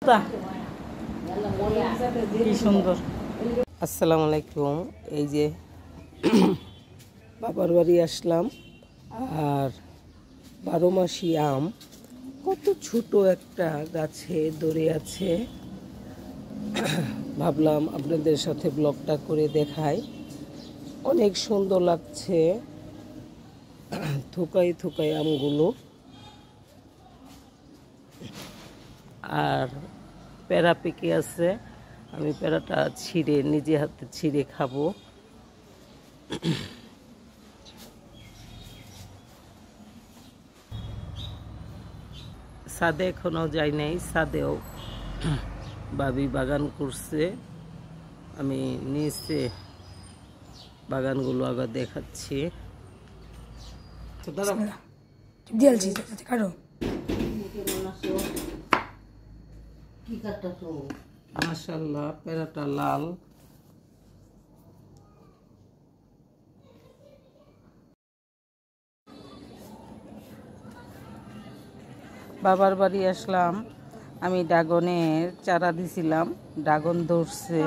কি সুন্দর। আসসালামু আলাইকুম। এই যে বাবার বাড়ি আসলাম, আর 12 মাসি আম কত ছোট একটা গাছে ধরে আছে। ভাবলাম আপনাদের সাথে ব্লগটা করে দেখাই। অনেক সুন্দর লাগছে, থোকাই থোকাই আমগুলো। আর পেড়া পেকে আছে, আমি পেড়াটা ছিঁড়ে নিজে হাতে ছিঁড়ে খাবো। ছাদে এখনো যাই নাই, ছাদেও ভাবি বাগান করছে। আমি নিচে বাগানগুলো আগে দেখাচ্ছি। মাশাআল্লাহ, পেড়াটা লাল। বাবার বাড়ি আসলাম, আমি ড্রাগনের চারা দিছিলাম, ড্রাগন ধরছে।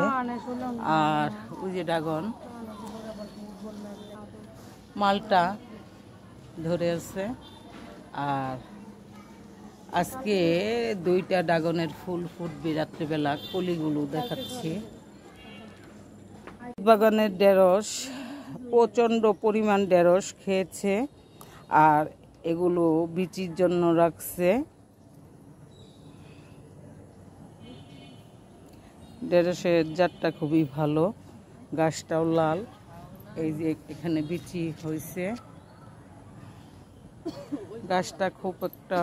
আর ওই যে ড্রাগন মালটা ধরে আছে। আর আজকে 2টা ড্রাগনের ফুল ফুটবে রাত্রিবেলা, কলিগুলো দেখাচ্ছি। বাগানের ঢেঁড়স প্রচণ্ড পরিমাণ ঢেঁড়স খেয়েছে, আর এগুলো বিচির জন্য রাখছে। ঢেঁড়সের জাতটা খুবই ভালো, গাছটাও লাল। এই যে এখানে বিচি হয়েছে। গাছটা খুব একটা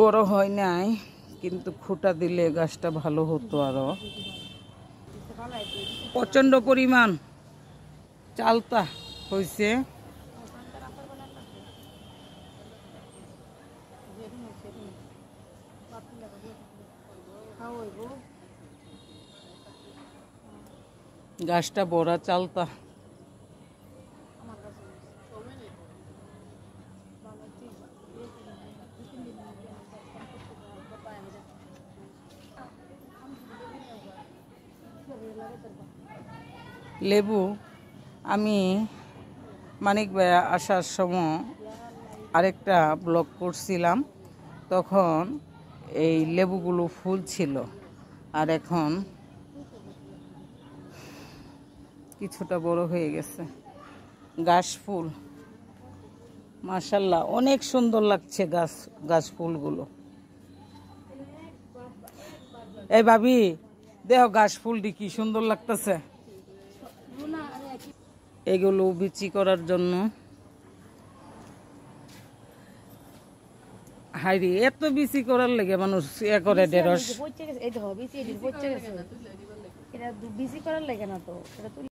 বড় হয় নাই, কিন্তু খুঁটা দিলে গাছটা ভালো হতো। আরো প্রচন্ড পরিমাণ চালতা হয়েছে। গাছটা বড় চালতা। লেবু আমি মানিক ভাই আসার সময় আরেকটা ব্লগ করছিলাম, তখন এই লেবুগুলো ফুল ছিল, আর এখন কিছুটা বড় হয়ে গেছে। গাছ ফুল মাশাআল্লাহ অনেক সুন্দর লাগছে গাছ ফুলগুলো। এই ভাবি দেখো গাছ ফুলটি কি সুন্দর লাগতেছে। এগুলো বিচি করার জন্য। হাইরে এত বিচি করার লেগে মানুষ ইয়ে করে ঢেঁড়স।